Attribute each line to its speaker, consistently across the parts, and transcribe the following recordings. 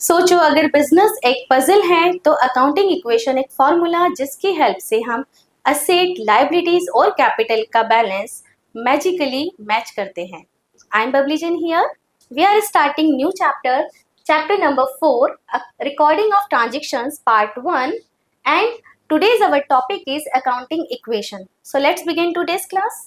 Speaker 1: सोचो अगर बिजनेस एक पजल है तो अकाउंटिंग इक्वेशन एक फॉर्मूला जिसकी हेल्प से हम असेट, लायबिलिटीज और कैपिटल का बैलेंस मैजिकली मैच करते हैं। I am Babli Jain here. We are starting new chapter, chapter number 4, recording of transactions part 1, and today's our topic is accounting equation. So let's begin today's class.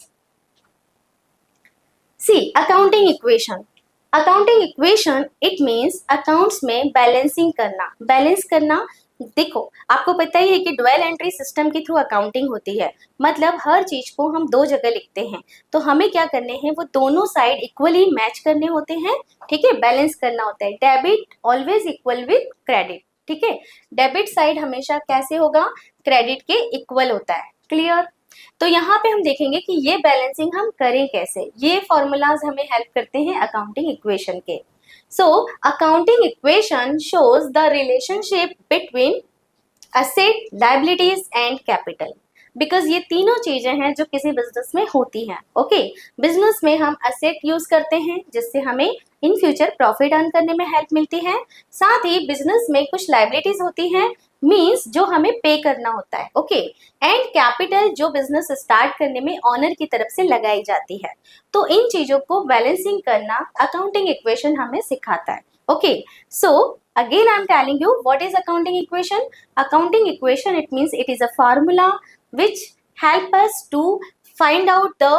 Speaker 1: See, accounting equation. Accounting equation it means accounts में balancing करना, balance करना। देखो आपको पता ही है कि dual entry system के through accounting होती है, मतलब हर चीज को हम दो जगह लिखते हैं, तो हमें क्या करने हैं, वो दोनों साइड इक्वली मैच करने होते हैं। ठीक है, बैलेंस करना होता है। Debit always equal with credit. ठीक है, डेबिट साइड हमेशा कैसे होगा, क्रेडिट के इक्वल होता है। क्लियर? तो यहाँ पे हम देखेंगे कि ये बैलेंसिंग हम करें कैसे। ये फॉर्मूलाज हमें हेल्प करते हैं अकाउंटिंग इक्वेशन के। So accounting equation shows the relationship between asset, liabilities and capital, because ये तीनों चीजें हैं जो किसी बिजनेस में होती हैं। ओके, बिजनेस में हम असेट यूज करते हैं जिससे हमें इन फ्यूचर प्रॉफिट अर्न करने में हेल्प मिलती है। साथ ही बिजनेस में कुछ लायबिलिटीज होती हैं, मीन्स जो हमें पे करना होता है। ओके, एंड कैपिटल जो बिजनेस स्टार्ट करने में ऑनर की तरफ से लगाई जाती है। तो इन चीजों को बैलेंसिंग करना अकाउंटिंग इक्वेशन हमें सिखाता है। Okay, so again I'm telling you what is accounting equation. Accounting equation, it means it is a formula which help us to find out the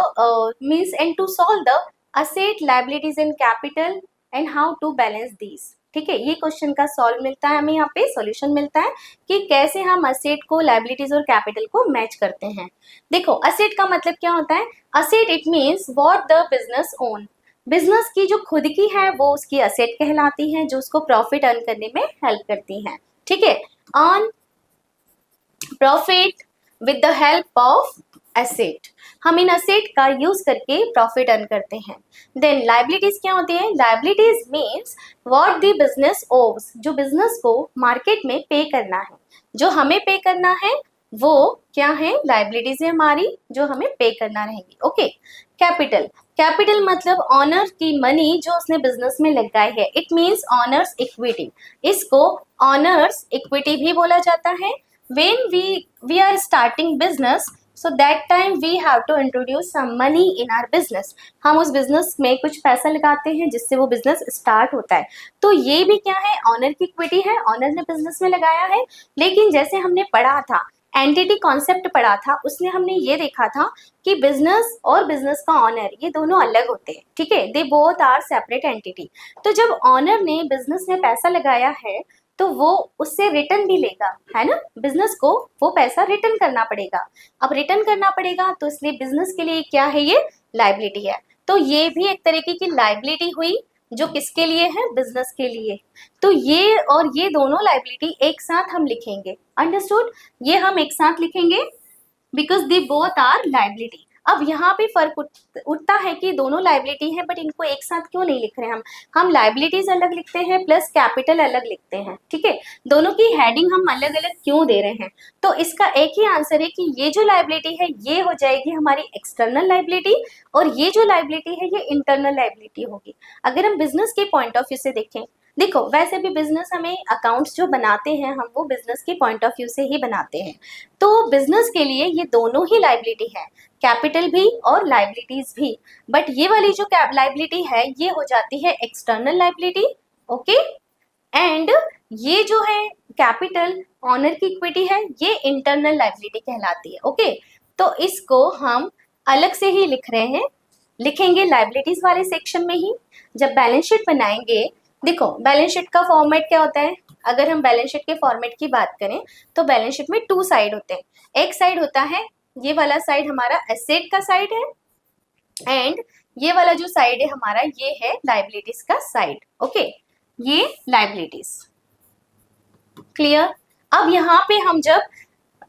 Speaker 1: means and to solve the asset, liabilities and capital and how to balance these. ठीक है, ये question का solve मिलता है हमें, यहाँ पे solution मिलता है कि कैसे हम असेट को, लायबिलिटीज और कैपिटल को मैच करते हैं। देखो असेट का मतलब क्या होता है, asset it means what the business own. Business की जो खुद की है वो उसकी असेट कहलाती है, जो उसको प्रॉफिट अर्न करने में हेल्प करती हैं। ठीक है, earn profit with the help of asset. हम इन असेट का यूज करके प्रॉफिट अर्न करते हैं। देन लायबिलिटीज क्या होती है, liabilities means what the business obs, जो बिजनेस को मार्केट में पे करना है, जो हमें पे करना है वो क्या है, लायबिलिटीज है हमारी जो हमें पे करना रहेगी। ओके, कैपिटल, कैपिटल मतलब ऑनर की मनी जो उसने बिजनेस में लगाई है, इट मीन्स ऑनर्स इक्विटी। इसको ऑनर्स इक्विटी भी बोला जाता है। when we are starting business, so that time we have to introduce some money in our business. हम उस बिजनेस में कुछ पैसा लगाते हैं जिससे वो बिजनेस स्टार्ट होता है। तो ये भी क्या है, ऑनर की इक्विटी है, ऑनर ने बिजनेस में लगाया है। लेकिन जैसे हमने पढ़ा था, एंटिटी कॉन्सेप्ट पढ़ा था, उसमें हमने ये देखा था कि बिजनेस और बिजनेस का ऑनर ये दोनों अलग होते हैं। ठीक है, they both are separate entity. तो जब ऑनर ने बिजनेस में पैसा लगाया है तो वो उससे रिटर्न भी लेगा, है ना, बिजनेस को वो पैसा रिटर्न करना पड़ेगा। अब रिटर्न करना पड़ेगा तो इसलिए बिजनेस के लिए क्या है, ये लायबिलिटी है। तो ये भी एक तरीके की लायबिलिटी हुई जो किसके लिए है, बिजनेस के लिए। तो ये और ये दोनों लायबिलिटी एक साथ हम लिखेंगे, अंडरस्टूड, ये हम एक साथ लिखेंगे because they both are liability. अब यहाँ पे फर्क उठता है कि दोनों लायबिलिटी है, बट इनको एक साथ क्यों नहीं लिख रहे हम लायबिलिटीज अलग लिखते हैं प्लस कैपिटल अलग लिखते हैं। ठीक है, दोनों की हेडिंग हम अलग अलग क्यों दे रहे हैं, तो इसका एक ही आंसर है कि ये जो लायबिलिटी है ये हो जाएगी हमारी एक्सटर्नल लायबिलिटी, और ये जो लायबिलिटी है ये इंटरनल लायबिलिटी होगी। अगर हम बिजनेस के पॉइंट ऑफ व्यू से देखें, देखो वैसे भी बिजनेस हमें अकाउंट्स जो बनाते हैं हम वो बिजनेस के पॉइंट ऑफ व्यू से ही बनाते हैं। तो बिजनेस के लिए ये दोनों ही लायबिलिटी है, कैपिटल भी और लायबिलिटीज भी। बट ये वाली जो लायबिलिटी है ये हो जाती है एक्सटर्नल लायबिलिटी। ओके, एंड ये जो है कैपिटल ऑनर की इक्विटी है ये इंटरनल लायबिलिटी कहलाती है। ओके, तो इसको हम अलग से ही लिख रहे हैं, लिखेंगे लायबिलिटीज वाले सेक्शन में ही। जब बैलेंस शीट बनाएंगे, देखो बैलेंस शीट का फॉर्मेट क्या होता है, अगर हम बैलेंस शीट के फॉर्मेट की बात करें तो बैलेंस शीट में 2 साइड होते हैं। एक साइड होता है, ये वाला साइड हमारा एसेट का साइड है, एंड ये वाला जो साइड है हमारा ये है लायबिलिटीज का साइड। ओके, ये लायबिलिटीज। क्लियर? अब यहाँ पे हम जब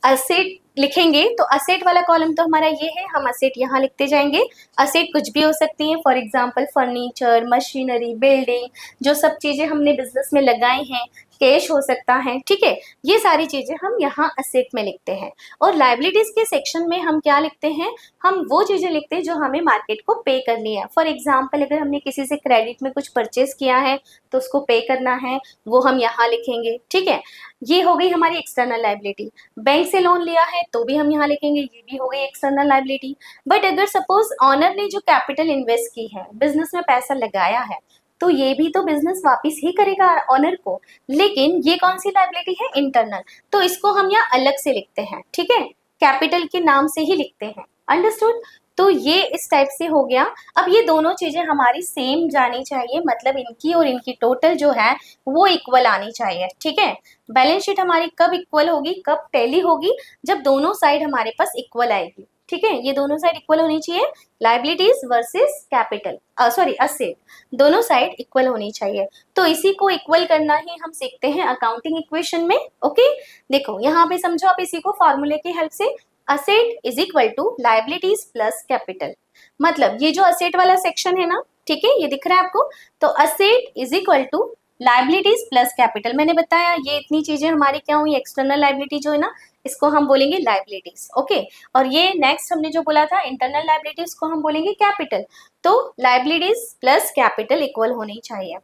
Speaker 1: असेट लिखेंगे तो असेट वाला कॉलम तो हमारा ये है, हम असेट यहाँ लिखते जाएंगे। असेट कुछ भी हो सकती है, for example furniture, machinery, building, जो सब चीजें हमने बिजनेस में लगाई हैं, कैश हो सकता है, ठीक है। ये सारी चीजें हम यहाँ असेट में लिखते हैं। और लाइबिलिटीज के सेक्शन में हम क्या लिखते हैं, हम वो चीजें लिखते हैं जो हमें मार्केट को पे करनी है। फॉर एग्जाम्पल अगर हमने किसी से क्रेडिट में कुछ परचेज किया है तो उसको पे करना है, वो हम यहाँ लिखेंगे, ठीक है। ये हो गई हमारी एक्सटर्नल लाइबिलिटी। बैंक से लोन लिया है तो भी हम यहाँ लिखेंगे, ये भी हो गई एक्सटर्नल लाइबिलिटी। बट अगर सपोज ऑनर ने जो कैपिटल इन्वेस्ट की है, बिजनेस में पैसा लगाया है, तो ये भी तो बिजनेस वापस ही करेगा ऑनर को, लेकिन ये कौन सी लाइबिलिटी है, इंटरनल, तो इसको हम यहाँ अलग से लिखते हैं, ठीक है, कैपिटल के नाम से ही लिखते हैं। अंडरस्टूड। तो ये इस टाइप से हो गया। अब ये दोनों चीजें हमारी सेम जानी चाहिए, मतलब इनकी और इनकी टोटल जो है वो इक्वल आनी चाहिए, ठीक है। बैलेंस शीट हमारी कब इक्वल होगी, कब टैली होगी, जब दोनों साइड हमारे पास इक्वल आएगी, ठीक है। ये दोनों साइड इक्वल होनी चाहिए, liabilities versus capital, sorry asset, दोनों साइड इक्वल होनी चाहिए। तो इसी को इक्वल करना ही हम सीखते हैं अकाउंटिंग इक्वेशन में। ओके, देखो यहाँ पे समझो आप इसी को फॉर्मूले की हेल्प से, asset is equal to liabilities plus capital. मतलब ये जो असेट वाला सेक्शन है ना, ठीक है, ये दिख रहा है आपको, तो asset is equal to liabilities plus capital. मैंने बताया ये इतनी चीजें हमारी क्या हुई, एक्सटर्नल लाइबिलिटी जो है ना, इसको हम बोलेंगे लाइबिलिटीज, ओके। और ये नेक्स्ट हमने जो बोला था इंटरनल लाइबिलिटीज को हम बोलेंगे कैपिटल। तो लाइबिलिटीज प्लस कैपिटल इक्वल होनी चाहिए।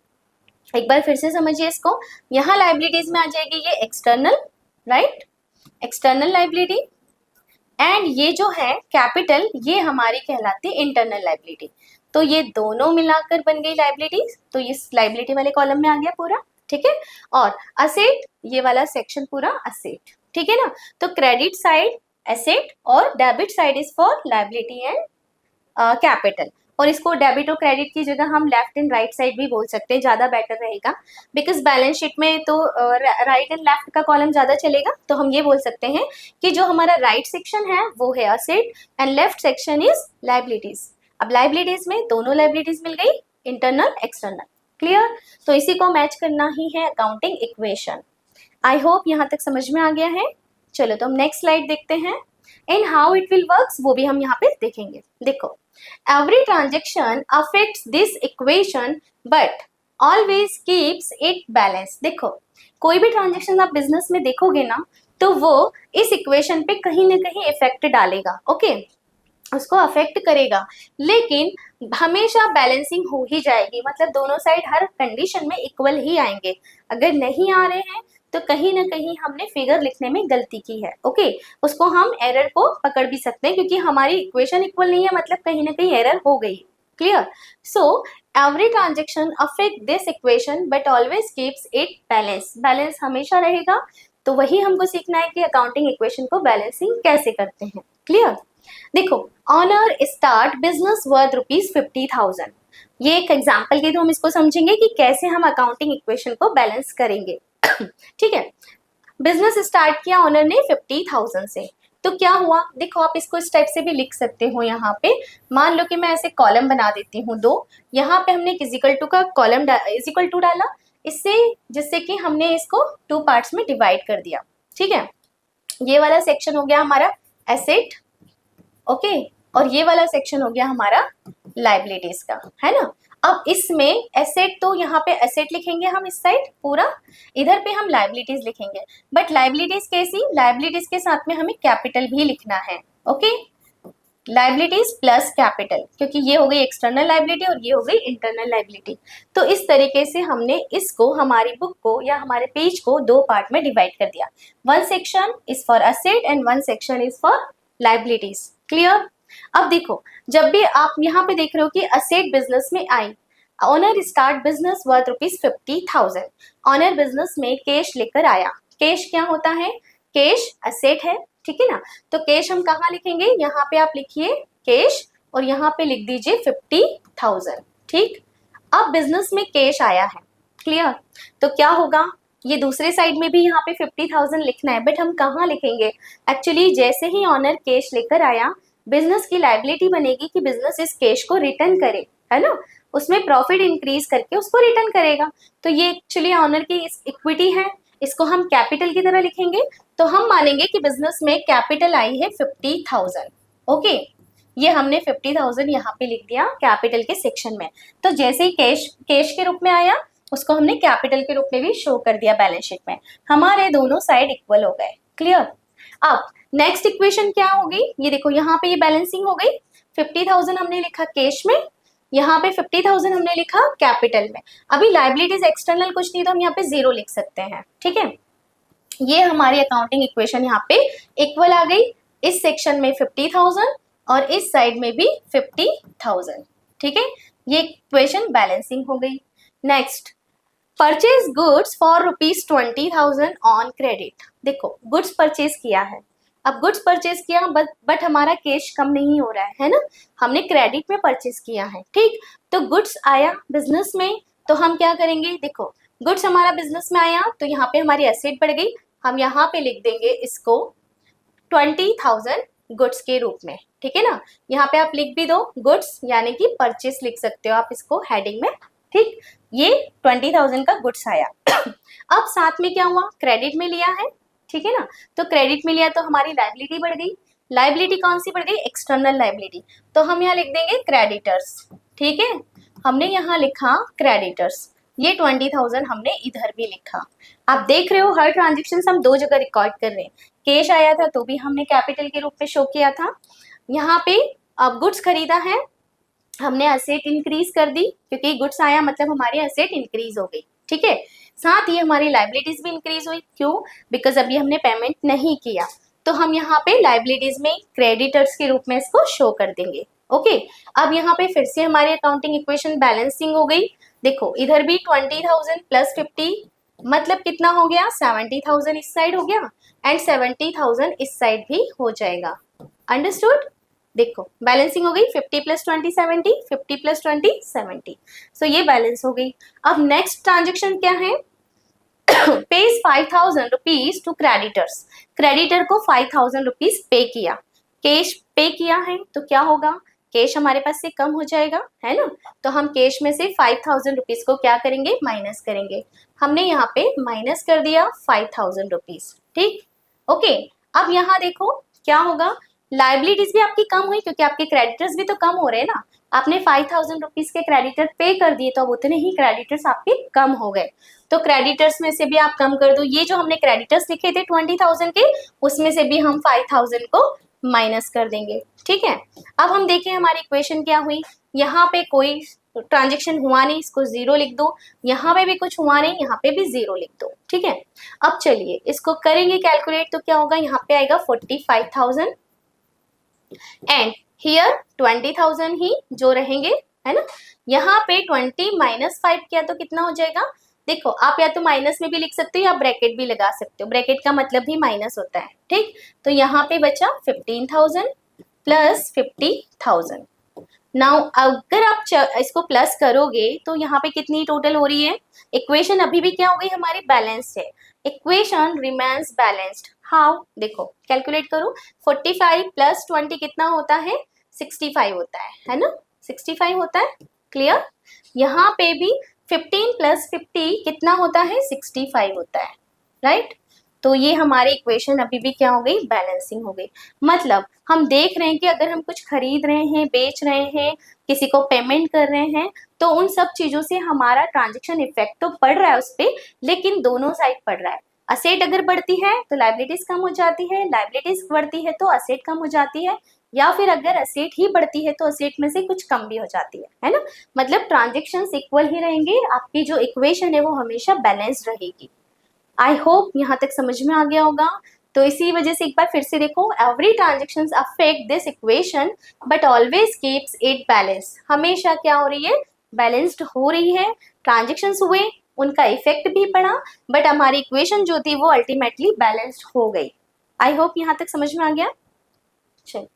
Speaker 1: एक बार फिर से समझिए इसको, यहाँ लाइबिलिटीज में आ जाएगी ये external, right, external liability, and ये जो है कैपिटल ये हमारी कहलाती है इंटरनल लाइबिलिटी। तो ये दोनों मिलाकर बन गई लाइबिलिटीज, तो इस लाइबिलिटी वाले कॉलम में आ गया पूरा, ठीक है। और असेट, ये वाला सेक्शन पूरा असेट, ठीक है ना। तो क्रेडिट साइड एसेट और debit side is for liability and capital. और इसको डेबिट और क्रेडिट की जगह हम लेफ्ट एंड राइट साइड भी बोल सकते हैं, ज्यादा बेटर रहेगा, बिकॉज बैलेंस शीट में तो राइट एंड लेफ्ट का कॉलम ज्यादा चलेगा। तो हम ये बोल सकते हैं कि जो हमारा राइट सेक्शन है वो है asset and left section is liabilities. अब लाइबिलिटीज में दोनों लाइबिलिटीज मिल गई, इंटरनल एक्सटर्नल, क्लियर। तो इसी को मैच करना ही है अकाउंटिंग इक्वेशन। आई होप यहाँ तक समझ में आ गया है। चलो तो हम नेक्स्ट स्लाइड देखते हैं, and how it will works वो भी हम यहाँ पे देखेंगे। देखो, every transaction affects this equation but always keeps it balanced। देखो, कोई भी ट्रांजेक्शन आप बिजनेस में देखोगे ना, तो वो इस इक्वेशन पे कहीं ना कहीं इफेक्ट डालेगा, ओके, उसको अफेक्ट करेगा, लेकिन हमेशा बैलेंसिंग हो ही जाएगी, मतलब दोनों साइड हर कंडीशन में इक्वल ही आएंगे। अगर नहीं आ रहे हैं तो कहीं ना कहीं हमने फिगर लिखने में गलती की है, ओके, उसको हम एरर को पकड़ भी सकते हैं, क्योंकि हमारी इक्वेशन इक्वल नहीं है, मतलब कहीं ना कहीं एरर हो गई, clear. So every transaction affect this equation but always keeps it balance, balance हमेशा रहेगा। तो वही हमको सीखना है कि अकाउंटिंग इक्वेशन को बैलेंसिंग कैसे करते हैं, क्लियर। देखो, ऑनर स्टार्ट बिजनेस वर्थ ₹50,000। ये एक एग्जाम्पल के थ्रू हम इसको समझेंगे कि कैसे हम अकाउंटिंग इक्वेशन को बैलेंस करेंगे। ठीक है, बिजनेस स्टार्ट किया ऑनर ने 50,000 से, तो क्या हुआ, देखो आप इसको इस टाइप से भी लिख सकते हो। यहाँ पे मान लो कि मैं ऐसे कॉलम बना देती हूँ दो, यहाँ पे हमने इक्वल टू का कॉलम इक्वल टू डाला, इससे जिससे कि हमने इसको टू पार्ट्स में डिवाइड कर दिया, ठीक है। ये वाला सेक्शन हो गया हमारा एसेट, ओके, और ये वाला सेक्शन हो गया हमारा लाइबिलिटीज का, है ना। अब इसमें एसेट, तो यहाँ पे एसेट लिखेंगे हम इस साइड पूरा, इधर पे हम लाइबिलिटीज लिखेंगे, बट लाइबिलिटीज कैसी, लाइबिलिटीज के साथ में हमें कैपिटल भी लिखना है, ओके, लाइबिलिटीज प्लस कैपिटल, क्योंकि ये हो गई एक्सटर्नल लाइबिलिटी और ये हो गई इंटरनल लाइबिलिटी। तो इस तरीके से हमने इसको, हमारी बुक को या हमारे पेज को दो पार्ट में डिवाइड कर दिया। One section is for asset and one section is for liabilities, clear. अब देखो, जब भी आप यहाँ पे देख रहे हो कि असेट बिजनेस में आई, owner start business worth ₹50,000, owner business में कैश लेकर आया। कैश क्या होता है, कैश असेट है, ठीक है ना। तो कैश हम कहाँ लिखेंगे, यहाँ पे आप लिखिए कैश और यहाँ पे लिख दीजिए 50,000, ठीक। अब बिजनेस में कैश आया है, क्लियर। तो क्या होगा, ये दूसरे साइड में भी यहाँ पे 50,000 लिखना है, बट हम कहाँ लिखेंगे, एक्चुअली जैसे ही ऑनर कैश लेकर आया, बिजनेस की लाइबिलिटी बनेगी कि बिजनेस इस कैश को रिटर्न करे, है ना, उसमें प्रॉफिट इंक्रीज करके उसको रिटर्न करेगा। तो ये एक्चुअली ऑनर की इक्विटी है, इसको हम कैपिटल की तरह लिखेंगे। तो हम मानेंगे कि बिजनेस में कैपिटल आई है 50,000, ओके, ये हमने 50,000 यहाँ पे लिख दिया कैपिटल के सेक्शन में। तो जैसे ही कैश के रूप में आया, उसको हमने कैपिटल के रूप में भी शो कर दिया बैलेंस शीट में। हमारे दोनों साइड इक्वल हो गए। क्लियर। अब नेक्स्ट इक्वेशन क्या हो गई, ये देखो यहाँ पे ये बैलेंसिंग हो गई। 50,000 हमने लिखा कैश में, यहाँ पे 50,000 हमने लिखा कैपिटल में। अभी लाइबिलिटीज एक्सटर्नल कुछ नहीं तो हम यहाँ पे 0 लिख सकते हैं। ठीक है, ये हमारी अकाउंटिंग इक्वेशन यहाँ पे इक्वल आ गई। इस सेक्शन में 50,000 और इस साइड में भी 50,000। ठीक है, ये इक्वेशन बैलेंसिंग हो गई। Next, purchase goods for ₹20,000 on credit. देखो गुड्स परचेज किया है, अब गुड्स परचेज किया बट हमारा कैश कम नहीं हो रहा है ना, हमने क्रेडिट में परचेज किया है। ठीक, तो गुड्स आया बिजनेस में, तो हम क्या करेंगे, देखो गुड्स हमारा बिजनेस में आया तो यहाँ पे हमारी एसेट बढ़ गई, हम यहाँ पे लिख देंगे इसको 20,000 गुड्स के रूप में। ठीक है ना, यहाँ पे आप लिख भी दो गुड्स यानी कि परचेस लिख सकते हो आप इसको हेडिंग में। ठीक, ये 20,000 का गुड्स आया। अब साथ में क्या हुआ, क्रेडिट में लिया है। ठीक है ना, तो क्रेडिट में लिया तो हमारी लाइबिलिटी बढ़ गई। लाइबिलिटी कौन सी बढ़ गई, एक्सटर्नल लाइबिलिटी, तो हम यहाँ लिख देंगे क्रेडिटर्स। ठीक है, हमने यहाँ लिखा क्रेडिटर्स, ये 20,000 हमने इधर भी लिखा। आप देख रहे हो हर ट्रांजेक्शन हम दो जगह रिकॉर्ड कर रहे हैं। कैश आया था तो भी हमने कैपिटल के रूप में शो किया था, यहाँ पे अब गुड्स खरीदा है हमने एसेट इंक्रीज कर दी, क्योंकि गुड्स आया मतलब हमारी एसेट इंक्रीज हो गई। ठीक है, साथ ही हमारी लाइबिलिटीज भी इंक्रीज हुई। क्यों, बिकॉज अभी हमने पेमेंट नहीं किया, तो हम यहाँ पे लाइबिलिटीज में क्रेडिटर्स के रूप में इसको शो कर देंगे। ओके, अब यहाँ पे फिर से हमारी अकाउंटिंग इक्वेशन बैलेंसिंग हो गई। देखो इधर भी 20,000 प्लस 50 मतलब कितना हो गया, 70,000 इस साइड हो गया एंड 70,000 इस साइड भी हो जाएगा। अंडरस्टूड। देखो बैलेंसिंग हो गई, 50 प्लस 20 70, 50 प्लस 20 70, सो ये बैलेंस हो गई। अब नेक्स्ट ट्रांजेक्शन क्या है, pays 5,000 rupees to creditors. Creditor को 5,000 रुपीज पे किया, कैश पे किया है तो क्या होगा, कैश हमारे पास से कम हो जाएगा है ना, तो हम कैश में से 5,000 रुपीज को क्या करेंगे, माइनस करेंगे। हमने यहाँ पे माइनस कर दिया 5,000 रुपीज। ठीक, ओके, अब यहाँ देखो क्या होगा, लाइबिलिटीज भी आपकी कम हुई क्योंकि आपके क्रेडिटर्स भी तो कम हो रहे हैं ना। आपने 5,000 रुपीज के क्रेडिटर पे कर दिए तो अब उतने ही क्रेडिटर्स आपके कम हो गए, तो क्रेडिटर्स में से भी आप कम कर दो। ये जो हमने क्रेडिटर्स लिखे थे 20,000 के, उसमें से भी हम 5,000 को माइनस कर देंगे। ठीक है, अब हम देखें हमारी इक्वेशन क्या हुई, यहाँ पे कोई ट्रांजेक्शन हुआ नहीं, इसको 0 लिख दो, यहाँ पे भी कुछ हुआ नहीं, यहाँ पे भी 0 लिख दो। ठीक है, अब चलिए इसको करेंगे कैलकुलेट, तो क्या होगा, यहाँ पे आएगा 45,000 एंड हियर 20,000 ही जो रहेंगे है ना। यहाँ पे 20 माइनस 5 किया तो कितना हो जाएगा, देखो आप या तो माइनस में भी लिख सकते हो या ब्रैकेट भी लगा सकते हो, ब्रैकेट का मतलब भी माइनस होता है। ठीक, तो यहाँ पे बचा 15,000 प्लस 50,000। नाउ अगर आप इसको प्लस करोगे तो यहाँ पे कितनी टोटल हो रही है, इक्वेशन अभी भी क्या हो गई हमारी, बैलेंस्ड है। इक्वेशन रिमेन्स बैलेंस्ड, हाउ, देखो कैलकुलेट करो, 45 प्लस 20 कितना होता है, 65 होता है ना, 65 होता है। क्लियर, यहाँ पे भी 15 प्लस 50 कितना होता है, 65 होता है। राइट, तो ये हमारी इक्वेशन अभी भी क्या हो गई, बैलेंसिंग हो गई। मतलब हम देख रहे हैं कि अगर हम कुछ खरीद रहे हैं, बेच रहे हैं, किसी को पेमेंट कर रहे हैं, तो उन सब चीजों से हमारा ट्रांजेक्शन इफेक्ट तो पड़ रहा है उस पर, लेकिन दोनों साइड पड़ रहा है। असेट अगर बढ़ती है तो लाइबिलिटीज कम हो जाती है, लाइबिलिटीज बढ़ती है तो असेट कम हो जाती है, या फिर अगर असेट ही बढ़ती है तो असेट में से कुछ कम भी हो जाती है ना। मतलब ट्रांजेक्शन्स इक्वल ही रहेंगे, आपकी जो इक्वेशन है वो हमेशा बैलेंस्ड रहेगी। आई होप यहाँ तक समझ में आ गया होगा। तो इसी वजह से एक बार फिर से देखो, every transactions affect this equation but always keeps it balance. हमेशा क्या हो रही है, बैलेंस्ड हो रही है। ट्रांजेक्शंस हुए, उनका इफेक्ट भी पड़ा, बट हमारी इक्वेशन जो थी वो अल्टीमेटली बैलेंस्ड हो गई। आई होप यहाँ तक समझ में आ गया। चलिए,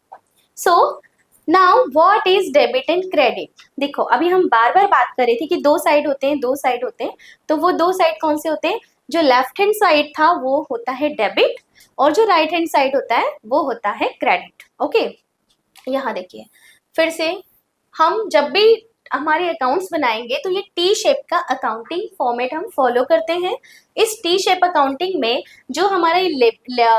Speaker 1: so now what is debit and credit. देखो अभी हम बार बार बात कर रहे थे कि दो साइड होते हैं, दो साइड होते हैं, तो वो दो साइड कौन से होते हैं, जो लेफ्ट हैंड साइड था वो होता है डेबिट और जो राइट हैंड साइड होता है वो होता है क्रेडिट। ओके, यहाँ देखिए फिर से, हम जब भी हमारे अकाउंट्स बनाएंगे तो ये टी शेप का अकाउंटिंग फॉर्मेट हम फॉलो करते हैं। इस टी शेप अकाउंटिंग में जो हमारा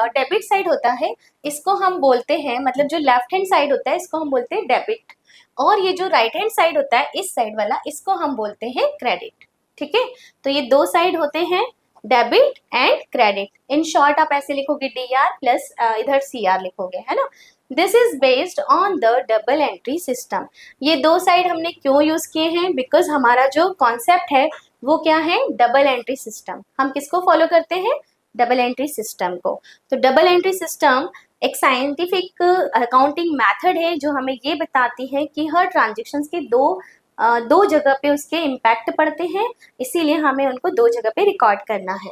Speaker 1: डेबिट साइड होता है इसको हम बोलते हैं, मतलब जो लेफ्ट हैंड साइड होता है इसको हम बोलते हैं डेबिट, और ये जो राइट हैंड साइड होता है इस साइड वाला, इसको हम बोलते हैं क्रेडिट। ठीक है। तो ये दो साइड होते हैं, debit and credit. In short आप ऐसे लिखोगे DR प्लस इधर CR लिखोगे, है ना। This is based on the double entry system. ये दो साइड हमने क्यों यूज किए हैं, बिकॉज हमारा जो कॉन्सेप्ट है वो क्या है, डबल एंट्री सिस्टम। हम किसको फॉलो करते हैं, डबल एंट्री सिस्टम को। तो डबल एंट्री सिस्टम एक साइंटिफिक अकाउंटिंग मेथड है जो हमें ये बताती है कि हर ट्रांजेक्शन्स के दो जगह पे उसके इम्पैक्ट पड़ते हैं, इसीलिए हमें उनको दो जगह पे रिकॉर्ड करना है।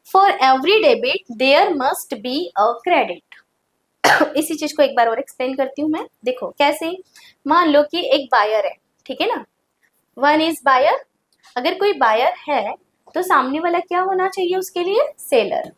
Speaker 1: For every debit there must be a credit. इसी चीज को एक बार और एक्सप्लेन करती हूँ मैं। देखो कैसे, मान लो कि एक बायर है, ठीक है ना, वन इज बायर। अगर कोई बायर है तो सामने वाला क्या होना चाहिए उसके लिए, सेलर।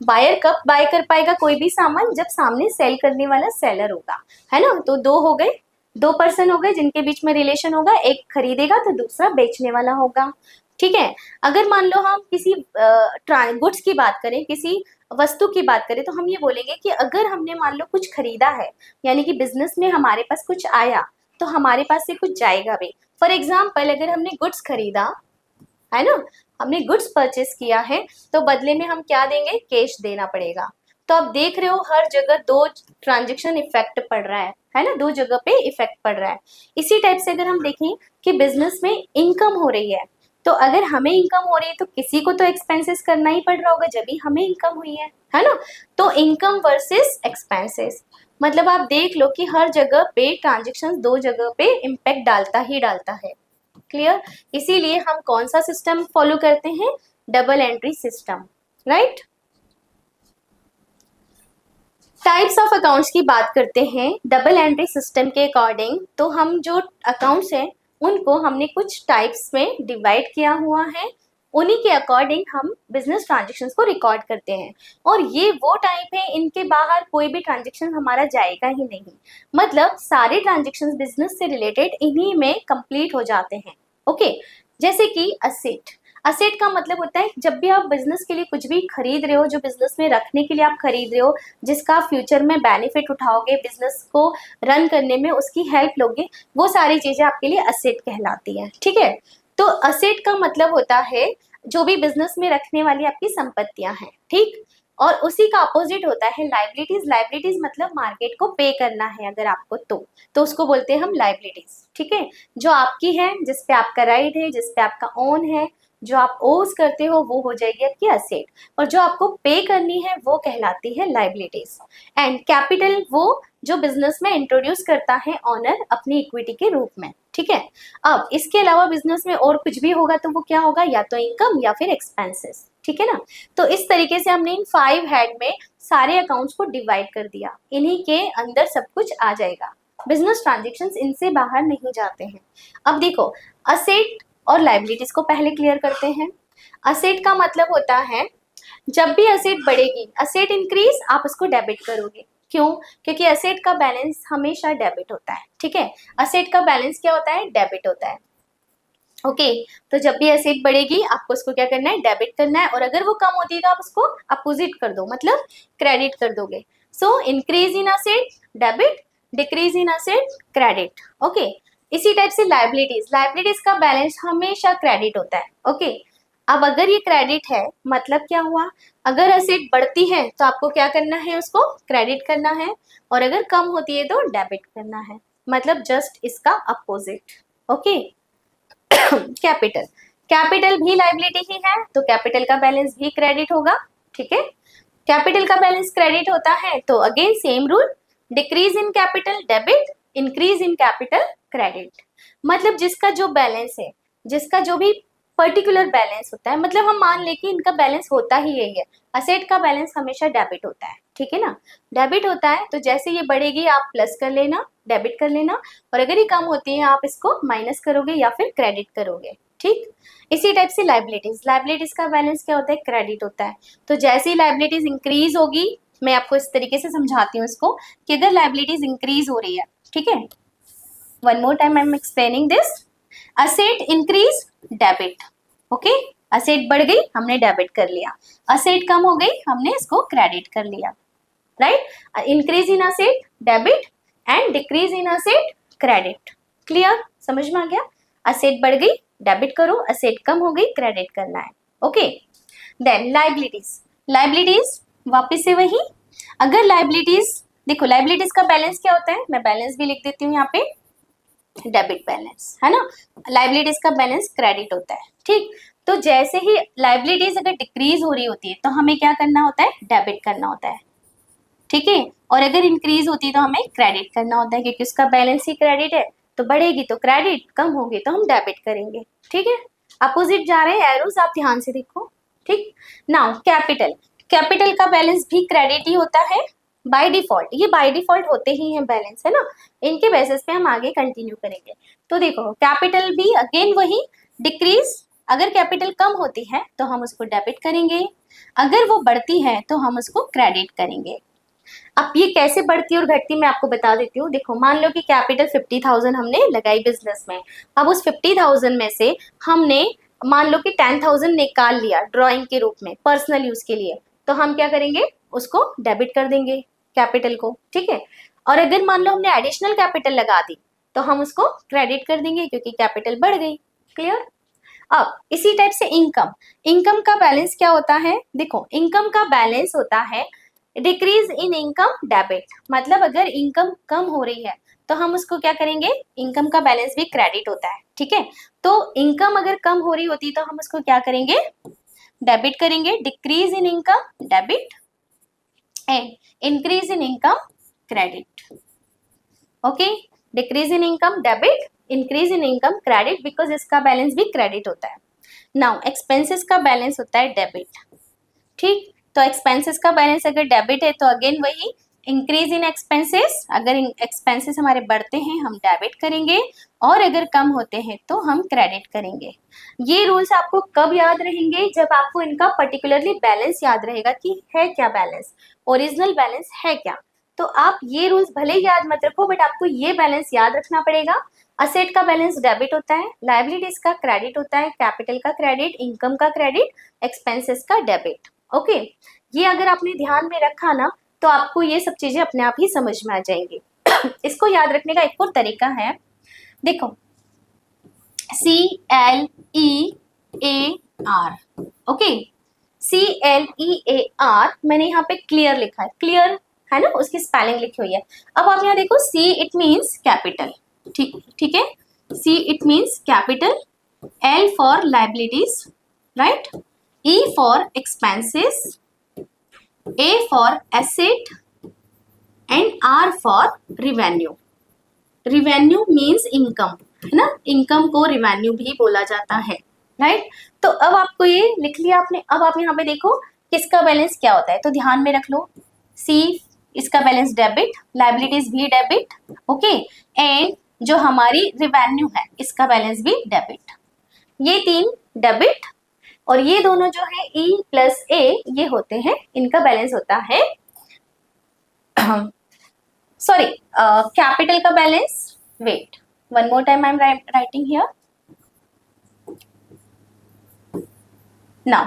Speaker 1: बायर कब बाय कर पाएगा कोई भी सामान, जब सामने सेल करने वाला सेलर होगा, है ना। तो दो हो गए, दो पर्सन हो गए जिनके बीच में रिलेशन होगा, एक खरीदेगा तो दूसरा बेचने वाला होगा, ठीक है। अगर मान लो हम किसी गुड्स की बात करें, किसी वस्तु की बात करें, तो हम ये बोलेंगे कि अगर हमने मान लो कुछ खरीदा है, यानी कि बिजनेस में हमारे पास कुछ आया तो हमारे पास से कुछ जाएगा भी। फॉर एग्जाम्पल, अगर हमने गुड्स खरीदा है ना, हमने गुड्स परचेस किया है, तो बदले में हम क्या देंगे, कैश देना पड़ेगा। तो आप देख रहे हो हर जगह दो ट्रांजेक्शन इफेक्ट पड़ रहा है ना, दो जगह पे इफेक्ट पड़ रहा है। इसी टाइप से अगर हम देखें कि बिजनेस में इनकम हो रही है, तो अगर हमें इनकम हो रही है तो किसी को तो एक्सपेंसेस करना ही पड़ रहा होगा जब भी हमें इनकम हुई है ना। तो इनकम वर्सेस एक्सपेंसेस, मतलब आप देख लो कि हर जगह पे ट्रांजेक्शन दो जगह पे इम्पैक्ट डालता ही डालता है। क्लियर। इसीलिए हम कौन सा सिस्टम फॉलो करते हैं, double entry system, right. Types of accounts की बात करते हैं डबल एंट्री सिस्टम के अकॉर्डिंग। तो हम जो अकाउंट्स हैं उनको हमने कुछ टाइप्स में डिवाइड किया हुआ है, उन्हीं के अकॉर्डिंग हम बिजनेस ट्रांजेक्शन्स को रिकॉर्ड करते हैं। और ये वो टाइप है, इनके बाहर कोई भी ट्रांजेक्शन हमारा जाएगा ही नहीं, मतलब सारे ट्रांजेक्शन्स बिजनेस से रिलेटेड इन्हीं में कंप्लीट हो जाते हैं। ओके, जैसे कि असेट। असेट का मतलब होता है जब भी आप बिजनेस के लिए कुछ भी खरीद रहे हो, जो बिजनेस में रखने के लिए आप खरीद रहे हो, जिसका फ्यूचर में बेनिफिट उठाओगे, बिजनेस को रन करने में उसकी हेल्प लोगे, वो सारी चीजें आपके लिए असेट कहलाती है, ठीक है। तो असेट का मतलब होता है जो भी बिजनेस में रखने वाली आपकी संपत्तियां हैं, ठीक। और उसी का अपोजिट होता है लाइबिलिटीज। लाइबिलिटीज मतलब मार्केट को पे करना है अगर आपको तो उसको बोलते हैं हम लाइबिलिटीज, ठीक है। जो आपकी है, जिस पे आपका राइट है, जिस पे आपका ओन है, जो आप ओज करते हो, वो हो जाएगी आपकी असेट। और जो आपको पे करनी है वो कहलाती है लाइबिलिटीज। एंड कैपिटल वो जो बिजनेस में इंट्रोड्यूस करता है ऑनर अपनी इक्विटी के रूप में, ठीक है। अब इसके अलावा बिजनेस में और कुछ भी होगा तो वो क्या होगा, या तो इनकम या फिर एक्सपेंसेस, ठीक है ना। तो इस तरीके से हमने इन 5 हेड में सारे अकाउंट्स को डिवाइड कर दिया, इन्हीं के अंदर सब कुछ आ जाएगा। बिजनेस ट्रांजेक्शन्स इनसे बाहर नहीं जाते हैं। अब देखो, असेट और लाइबिलिटीज को पहले क्लियर करते हैं। असेट का मतलब होता है जब भी असेट बढ़ेगी, असेट इंक्रीज, आप उसको डेबिट करोगे। क्यों? क्योंकि असेट का बैलेंस हमेशा डेबिट होता है, ठीक है। असेट का बैलेंस क्या होता है, डेबिट होता है। ओके, तो जब भी असेट बढ़ेगी आपको उसको क्या करना है, डेबिट करना है। और अगर वो कम होती है तो आप उसको अपोजिट कर दो, मतलब क्रेडिट कर दोगे। So increase in asset debit, decrease in asset credit. Okay, इसी टाइप से लाइबिलिटीज। लाइबिलिटीज का बैलेंस हमेशा क्रेडिट होता है। ओके, अब अगर ये क्रेडिट है मतलब क्या हुआ, अगर असेट बढ़ती है तो आपको क्या करना है, उसको क्रेडिट करना है, और अगर कम होती है तो डेबिट करना है, मतलब जस्ट इसका अपोजिट। Okay, capital. कैपिटल भी लाइबिलिटी ही है, तो कैपिटल का बैलेंस भी क्रेडिट होगा, ठीक है। कैपिटल का बैलेंस क्रेडिट होता है तो again same rule, decrease in capital debit, increase in capital credit. मतलब जिसका जो बैलेंस है, जिसका जो भी पर्टिकुलर बैलेंस होता है, मतलब हम मान लें कि इनका बैलेंस होता ही यही है। असेट का बैलेंस हमेशा डेबिट होता है, ठीक है ना, डेबिट होता है। तो जैसे ये बढ़ेगी आप प्लस कर लेना, डेबिट कर लेना, और अगर ये कम होती है आप इसको माइनस करोगे या फिर क्रेडिट करोगे, ठीक। इसी टाइप से लाइबिलिटीज। लाइबिलिटीज का बैलेंस क्या होता है, क्रेडिट होता है। तो जैसे ही लाइबिलिटीज इंक्रीज होगी, मैं आपको इस तरीके से समझाती हूँ इसको कि अगर लाइबिलिटीज इंक्रीज हो रही है, ठीक है, one more time I am explaining this. Asset increase debit, okay, asset बढ़ गई हमने डेबिट कर लिया, असेट कम हो गई हमने इसको क्रेडिट कर लिया, right. Increase in asset debit and decrease in asset credit. Clear, समझ में आ गया। असेट बढ़ गई डेबिट करो, असेट कम हो गई क्रेडिट करना है। ओके, देन लाइबिलिटीज, लाइबिलिटीज वापस से वही, अगर लाइबिलिटीज देखो, लाइबिलिटीज का बैलेंस क्या होता है, मैं बैलेंस भी लिख देती हूँ यहाँ पे, डेबिट बैलेंस है ना, लाइबिलिटीज का बैलेंस क्रेडिट होता है। ठीक, तो जैसे ही लाइबिलिटीज अगर डिक्रीज हो रही होती है तो हमें क्या करना होता है, डेबिट करना होता है। ठीक है, और अगर इंक्रीज होती है तो हमें क्रेडिट करना होता है, क्योंकि उसका बैलेंस ही क्रेडिट है, तो बढ़ेगी तो क्रेडिट, कम होगी तो हम डेबिट करेंगे। ठीक है, अपोजिट जा रहे हैं एरोस, आप ध्यान से देखो। ठीक, नाउ कैपिटल, कैपिटल का बैलेंस भी क्रेडिट ही होता है बाय डिफॉल्ट, ये बाय डिफॉल्ट होते ही हैं बैलेंस, है ना, इनके बेसिस पे हम आगे कंटिन्यू करेंगे। तो देखो कैपिटल भी अगेन वही डिक्रीज, अगर कैपिटल कम होती है तो हम उसको डेबिट करेंगे, अगर वो बढ़ती है तो हम उसको क्रेडिट करेंगे। अब ये कैसे बढ़ती और घटती मैं आपको बता देती हूँ। देखो मान लो कि कैपिटल 50,000 हमने लगाई बिजनेस में, अब उस 50,000 में से हमने मान लो कि 10,000 निकाल लिया ड्राइंग के रूप में पर्सनल यूज के लिए, तो हम क्या करेंगे, उसको डेबिट कर देंगे कैपिटल को। ठीक है, और अगर मान लो हमने एडिशनल कैपिटल लगा दी तो हम उसको क्रेडिट कर देंगे क्योंकि कैपिटल बढ़ गई। क्लियर। अब इसी टाइप से इनकम, इनकम का बैलेंस क्या होता है, देखो इनकम का बैलेंस होता है डिक्रीज इन इनकम डेबिट, मतलब अगर इनकम कम हो रही है तो हम उसको क्या करेंगे, इनकम का बैलेंस भी क्रेडिट होता है। ठीक है, तो इनकम अगर कम हो रही होती तो हम उसको क्या करेंगे, डेबिट करेंगे, decrease in income debit and increase in income credit. Okay, decrease in income debit, increase in income credit, because इसका बैलेंस भी क्रेडिट होता है। नाउ एक्सपेंसेस का बैलेंस होता है डेबिट। ठीक, तो एक्सपेंसेस का बैलेंस अगर डेबिट है तो अगेन वही इंक्रीज इन एक्सपेंसेस, अगर एक्सपेंसेस हमारे बढ़ते हैं हम डेबिट करेंगे, और अगर कम होते हैं तो हम क्रेडिट करेंगे। ये रूल्स आपको कब याद रहेंगे, जब आपको इनका पर्टिकुलरली बैलेंस याद रहेगा कि है क्या बैलेंस, ओरिजिनल बैलेंस है क्या। तो आप ये रूल्स भले ही याद मत रखो, बट आपको ये बैलेंस याद रखना पड़ेगा। असेट का बैलेंस डेबिट होता है, लाइबिलिटीज का क्रेडिट होता है, कैपिटल का क्रेडिट, इनकम का क्रेडिट, एक्सपेंसेस का डेबिट। ओके, ये अगर आपने ध्यान में रखा ना तो आपको ये सब चीजें अपने आप ही समझ में आ जाएंगी। इसको याद रखने का एक और तरीका है, देखो CLEAR, ओके, CLEAR मैंने यहाँ पे क्लियर लिखा है, क्लियर है ना, उसकी स्पेलिंग लिखी हुई है। अब आप यहाँ देखो, C इट मीन्स कैपिटल, ठीक है, C it means capital, L for liabilities, right, E for expenses, A for asset and R for revenue. Revenue means income, है ना, इनकम को revenue भी बोला जाता है, राइट। तो अब आपको ये लिख लिया आपने, अब आप यहाँ पे देखो किसका बैलेंस क्या होता है, तो ध्यान में रख लो, C इसका बैलेंस डेबिट, लाइबिलिटीज भी डेबिट, ओके, एंड जो हमारी रेवेन्यू है इसका बैलेंस भी डेबिट, ये तीन डेबिट, और ये दोनों जो है E प्लस A ये होते हैं, इनका बैलेंस होता है सॉरी कैपिटल का balance, wait one more time I am writing here now,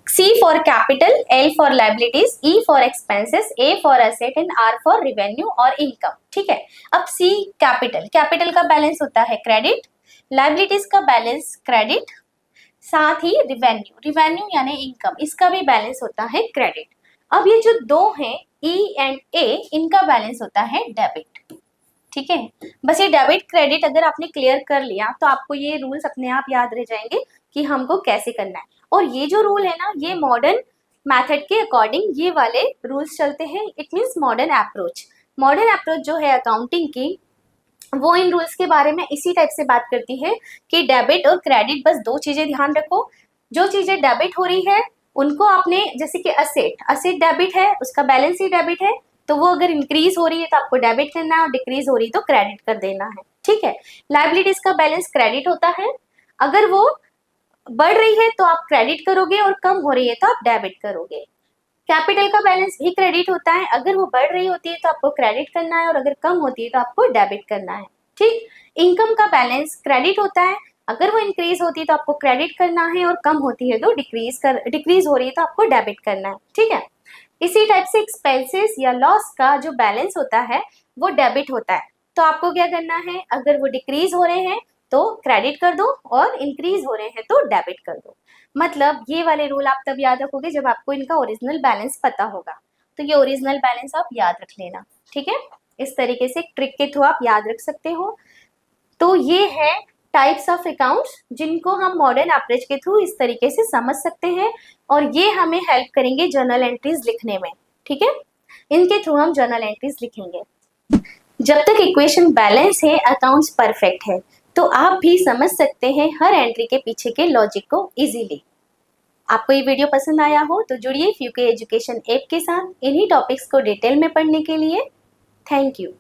Speaker 1: C for capital, L for liabilities, E for expenses, A for asset and R for revenue और income। ठीक है, अब C कैपिटल, कैपिटल का balance होता है credit, liabilities का balance credit, साथ ही revenue, revenue यानी इनकम, इसका भी बैलेंस होता है क्रेडिट। अब ये जो दो हैं E एंड A, इनका बैलेंस होता है डेबिट। ठीक है, बस ये डेबिट क्रेडिट अगर आपने क्लियर कर लिया तो आपको ये रूल्स अपने आप याद रह जाएंगे कि हमको कैसे करना है। और ये जो रूल है ना, ये मॉडर्न मेथड के अकॉर्डिंग ये वाले रूल्स चलते हैं, it means modern approach. Modern approach जो है अकाउंटिंग की, वो इन रूल्स के बारे में इसी टाइप से बात करती है कि डेबिट और क्रेडिट, बस दो चीजें ध्यान रखो, जो चीजें डेबिट हो रही है उनको आपने, जैसे कि असेट डेबिट है, उसका बैलेंस ही डेबिट है, तो वो अगर इंक्रीज हो रही है तो आपको डेबिट करना है, और डिक्रीज हो रही है तो क्रेडिट कर देना है। ठीक है, लाइबिलिटीज का बैलेंस क्रेडिट होता है, अगर वो बढ़ रही है तो आप क्रेडिट करोगे, और कम हो रही है तो आप डेबिट करोगे। कैपिटल का बैलेंस भी क्रेडिट होता है, अगर वो बढ़ रही होती है तो आपको क्रेडिट करना है, और अगर कम होती है तो आपको डेबिट करना है। ठीक, इनकम का बैलेंस क्रेडिट होता है, अगर वो इंक्रीज होती है तो आपको क्रेडिट करना है, और कम होती है तो डिक्रीज हो रही है तो आपको डेबिट करना है। ठीक है, इसी टाइप से एक्सपेंसेस या लॉस का जो बैलेंस होता है वो डेबिट होता है, तो आपको क्या करना है, अगर वो डिक्रीज हो रहे हैं तो क्रेडिट कर दो, और इंक्रीज हो रहे हैं तो डेबिट कर दो। मतलब ये वाले रूल आप तब याद रखोगे जब आपको इनका ओरिजिनल बैलेंस पता होगा। तो ये ओरिजिनल बैलेंस आप याद रख लेना, ठीक है। इस तरीके से ट्रिक के थ्रू आप याद रख सकते हो। तो ये है टाइप्स ऑफ अकाउंट्स जिनको हम मॉडर्न एवरेज के थ्रू इस तरीके से समझ सकते हैं, और ये हमें हेल्प करेंगे जर्नल एंट्रीज लिखने में, ठीक है। इनके थ्रू हम जर्नल एंट्रीज लिखेंगे। जब तक इक्वेशन बैलेंस है, अकाउंट्स परफेक्ट है, तो आप भी समझ सकते हैं हर एंट्री के पीछे के लॉजिक को इजीली। आपको ये वीडियो पसंद आया हो तो जुड़िए फ्यूके एजुकेशन ऐप के साथ इन्हीं टॉपिक्स को डिटेल में पढ़ने के लिए। Thank you.